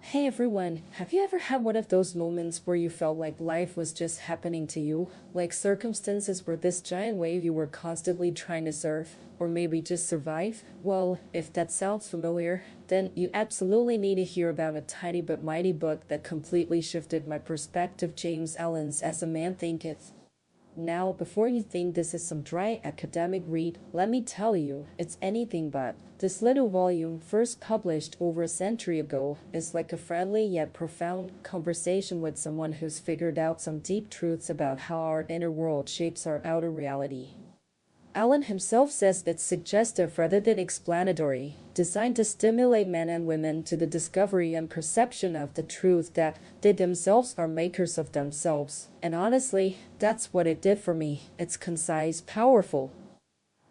Hey everyone, have you ever had one of those moments where you felt like life was just happening to you? Like circumstances were this giant wave you were constantly trying to surf, or maybe just survive? Well, if that sounds familiar, then you absolutely need to hear about a tiny but mighty book that completely shifted my perspective. James Allen's As a Man Thinketh. Now, before you think this is some dry academic read, let me tell you, it's anything but. This little volume, first published over a century ago, is like a friendly yet profound conversation with someone who's figured out some deep truths about how our inner world shapes our outer reality. Allen himself says it's suggestive rather than explanatory, designed to stimulate men and women to the discovery and perception of the truth that they themselves are makers of themselves. And honestly, that's what it did for me. It's concise, powerful,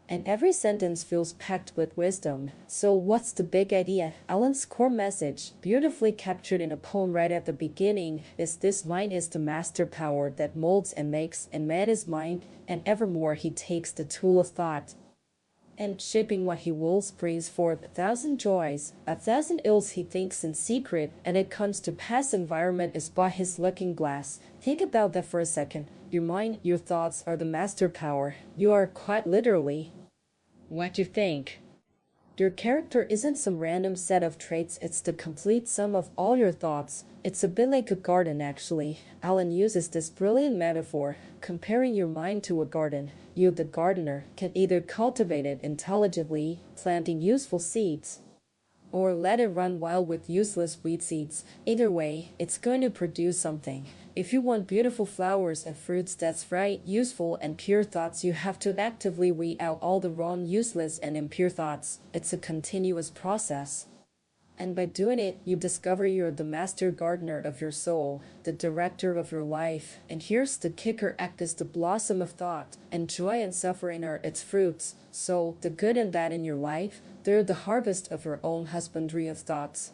and every sentence feels packed with wisdom. So what's the big idea? Allen's core message, beautifully captured in a poem right at the beginning, is this: mind is the master power that molds and makes, and man is mind, and evermore he takes the tool of thought, and shaping what he wills brings forth 1,000 joys, 1,000 ills he thinks in secret, and it comes to pass. Environment is but his looking glass. Think about that for a second. Your mind, your thoughts are the master power. You are quite literally what you think. Your character isn't some random set of traits, it's the complete sum of all your thoughts. It's a bit like a garden, actually. Allen uses this brilliant metaphor, comparing your mind to a garden. You, the gardener, can either cultivate it intelligently, planting useful seeds, or let it run wild with useless weed seeds. Either way, it's going to produce something. If you want beautiful flowers and fruits that's right, useful, and pure thoughts, you have to actively weed out all the wrong, useless, and impure thoughts. It's a continuous process. And by doing it, you discover you're the master gardener of your soul, the director of your life. And here's the kicker: act is the blossom of thought, and joy and suffering are its fruits. So, the good and bad in your life, they're the harvest of your own husbandry of thoughts.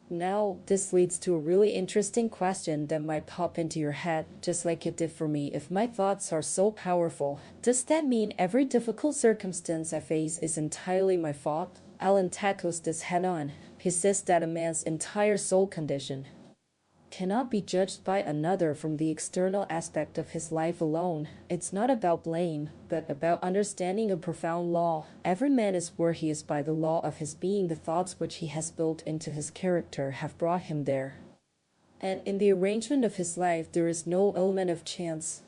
Now, this leads to a really interesting question that might pop into your head, just like it did for me. If my thoughts are so powerful, does that mean every difficult circumstance I face is entirely my fault? Allen tackles this head on. He says that a man's entire soul condition cannot be judged by another from the external aspect of his life alone. It's not about blame, but about understanding a profound law. Every man is where he is by the law of his being. The thoughts which he has built into his character have brought him there. And in the arrangement of his life, there is no element of chance.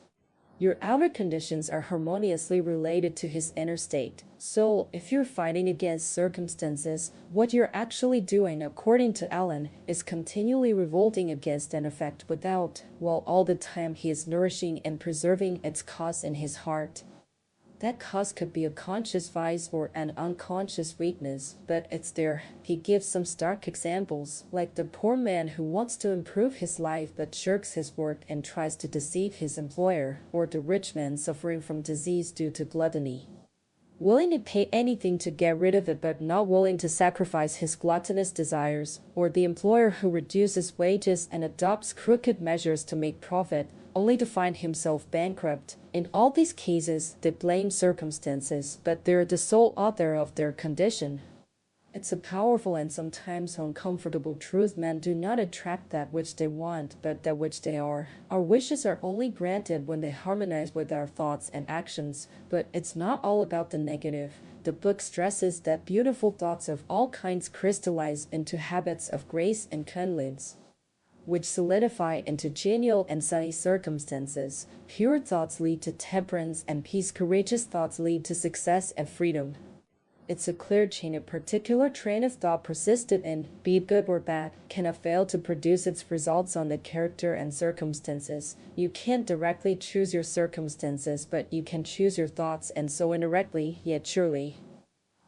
Your outer conditions are harmoniously related to his inner state. So, if you're fighting against circumstances, what you're actually doing, according to Allen, is continually revolting against an effect without, while all the time he is nourishing and preserving its cause in his heart. That cause could be a conscious vice or an unconscious weakness, but it's there. He gives some stark examples, like the poor man who wants to improve his life but shirks his work and tries to deceive his employer, or the rich man suffering from disease due to gluttony, willing to pay anything to get rid of it but not willing to sacrifice his gluttonous desires, or the employer who reduces wages and adopts crooked measures to make profit, only to find himself bankrupt. In all these cases, they blame circumstances, but they're the sole author of their condition. It's a powerful and sometimes uncomfortable truth: men do not attract that which they want, but that which they are. Our wishes are only granted when they harmonize with our thoughts and actions, but it's not all about the negative. The book stresses that beautiful thoughts of all kinds crystallize into habits of grace and kindliness, which solidify into genial and sunny circumstances. Pure thoughts lead to temperance and peace. Courageous thoughts lead to success and freedom. It's a clear chain. A particular train of thought persisted in, be it good or bad, cannot fail to produce its results on the character and circumstances. You can't directly choose your circumstances, but you can choose your thoughts, and so indirectly, yet surely,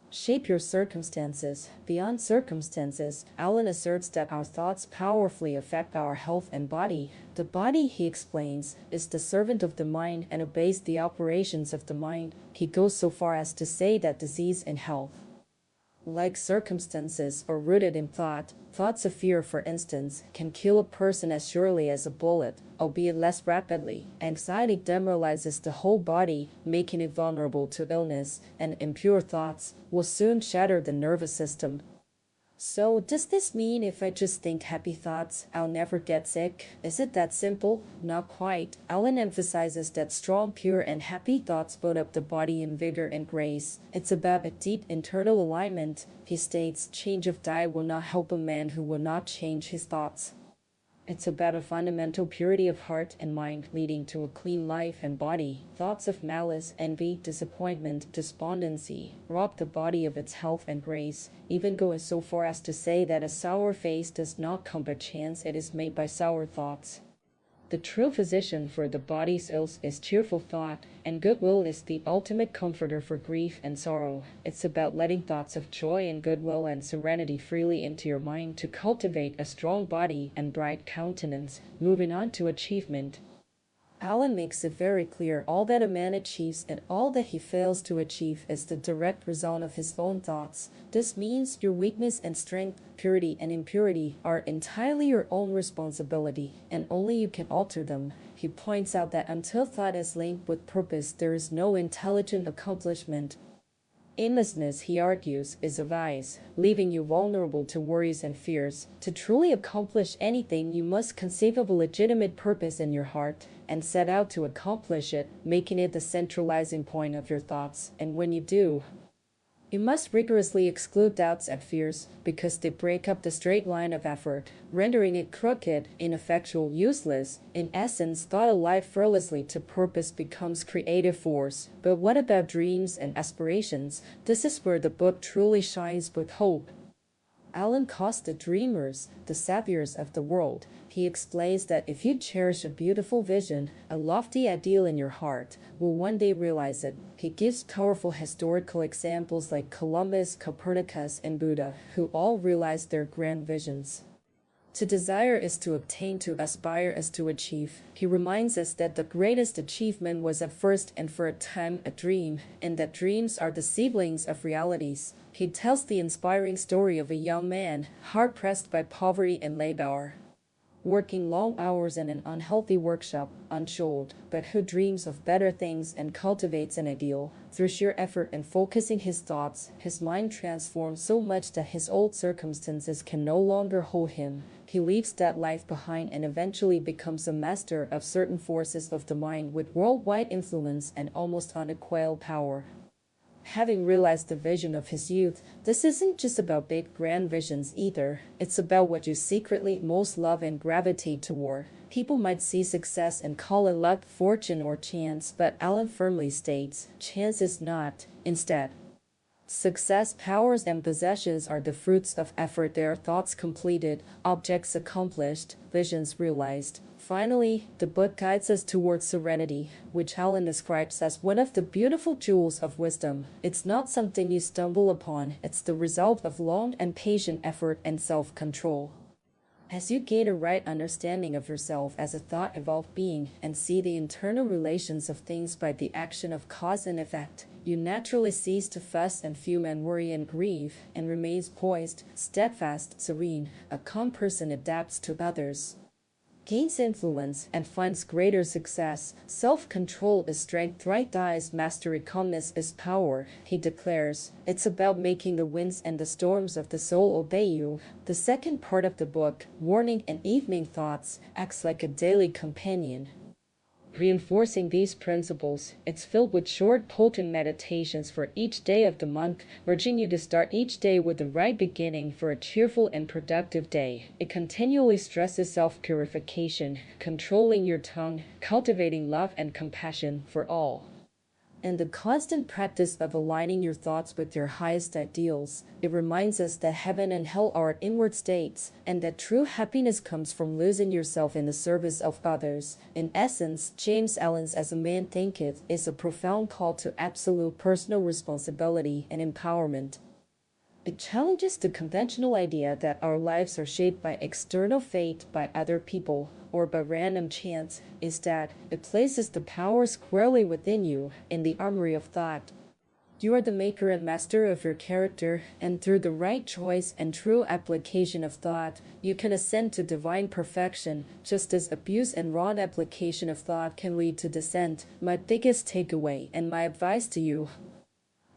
shape your circumstances. Beyond circumstances, Allen asserts that our thoughts powerfully affect our health and body. The body, he explains, is the servant of the mind and obeys the operations of the mind. He goes so far as to say that disease and health, like circumstances, are rooted in thought. Thoughts of fear, for instance, can kill a person as surely as a bullet, albeit less rapidly. Anxiety demoralizes the whole body, making it vulnerable to illness, and impure thoughts will soon shatter the nervous system. So, does this mean if I just think happy thoughts, I'll never get sick? Is it that simple? Not quite. Alan emphasizes that strong, pure, and happy thoughts build up the body in vigor and grace. It's about a deep internal alignment. He states, change of diet will not help a man who will not change his thoughts. It's about a fundamental purity of heart and mind leading to a clean life and body. Thoughts of malice, envy, disappointment, despondency rob the body of its health and grace, even go so far as to say that a sour face does not come by chance, it is made by sour thoughts. The true physician for the body's ills is cheerful thought, and goodwill is the ultimate comforter for grief and sorrow. It's about letting thoughts of joy and goodwill and serenity freely into your mind to cultivate a strong body and bright countenance. Moving on to achievement. Alan makes it very clear all that a man achieves and all that he fails to achieve is the direct result of his own thoughts. This means your weakness and strength, purity and impurity are entirely your own responsibility, and only you can alter them. He points out that until thought is linked with purpose, there is no intelligent accomplishment. Aimlessness, he argues, is a vice, leaving you vulnerable to worries and fears. To truly accomplish anything, you must conceive of a legitimate purpose in your heart and set out to accomplish it, making it the centralizing point of your thoughts. And when you do, you must rigorously exclude doubts and fears, because they break up the straight line of effort, rendering it crooked, ineffectual, useless. In essence, thought alive fearlessly to purpose becomes creative force. But what about dreams and aspirations? This is where the book truly shines with hope. Alan calls the dreamers the saviors of the world. He explains that if you cherish a beautiful vision, a lofty ideal in your heart, will one day realize it. He gives powerful historical examples like Columbus, Copernicus, and Buddha, who all realized their grand visions. To desire is to obtain, to aspire is to achieve. He reminds us that the greatest achievement was at first and for a time a dream, and that dreams are the seedlings of realities. He tells the inspiring story of a young man, hard-pressed by poverty and labor, working long hours in an unhealthy workshop, unshod, but who dreams of better things and cultivates an ideal. Through sheer effort and focusing his thoughts, his mind transforms so much that his old circumstances can no longer hold him. He leaves that life behind and eventually becomes a master of certain forces of the mind with worldwide influence and almost unequaled power. Having realized the vision of his youth, this isn't just about big grand visions either. It's about what you secretly most love and gravitate toward. People might see success and call it luck, fortune, or chance, but Alan firmly states, chance is not. Instead, success, powers, and possessions are the fruits of effort. They are thoughts completed, objects accomplished, visions realized. Finally, the book guides us towards serenity, which Alan describes as one of the beautiful jewels of wisdom. It's not something you stumble upon, it's the result of long and patient effort and self-control. As you gain a right understanding of yourself as a thought-evolved being and see the internal relations of things by the action of cause and effect, you naturally cease to fuss and fume and worry and grieve, and remains poised, steadfast, serene. A calm person adapts to others, gains influence, and finds greater success. Self-control is strength, right eyes, mastery, calmness is power, he declares. It's about making the winds and the storms of the soul obey you. The second part of the book, Morning and Evening Thoughts, acts like a daily companion, reinforcing these principles. It's filled with short, potent meditations for each day of the month, urging you to start each day with the right beginning for a cheerful and productive day. It continually stresses self-purification, controlling your tongue, cultivating love and compassion for all, and the constant practice of aligning your thoughts with your highest ideals. It reminds us that heaven and hell are inward states, and that true happiness comes from losing yourself in the service of others. In essence, James Allen's As a Man Thinketh is a profound call to absolute personal responsibility and empowerment. It challenges the conventional idea that our lives are shaped by external fate, by other people, or by random chance. Instead, it places the power squarely within you, in the armory of thought. You are the maker and master of your character, and through the right choice and true application of thought, you can ascend to divine perfection, just as abuse and wrong application of thought can lead to descent. My biggest takeaway and my advice to you: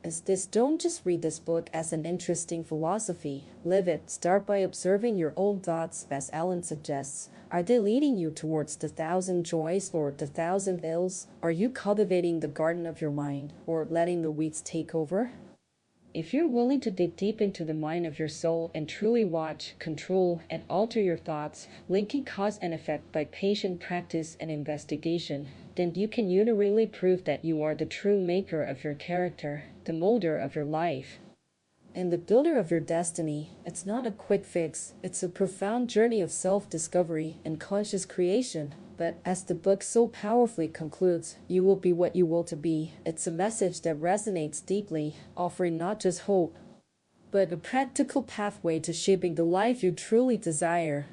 Is this: don't just read this book as an interesting philosophy, live it. Start by observing your own thoughts, as Alan suggests. Are they leading you towards the thousand joys or the thousand ills? Are you cultivating the garden of your mind, or letting the weeds take over? If you're willing to dig deep into the mind of your soul and truly watch, control, and alter your thoughts, linking cause and effect by patient practice and investigation, then you can unitarily prove that you are the true maker of your character, the molder of your life, and the builder of your destiny. It's not a quick fix, it's a profound journey of self-discovery and conscious creation. But as the book so powerfully concludes, you will be what you will to be. It's a message that resonates deeply, offering not just hope, but a practical pathway to shaping the life you truly desire.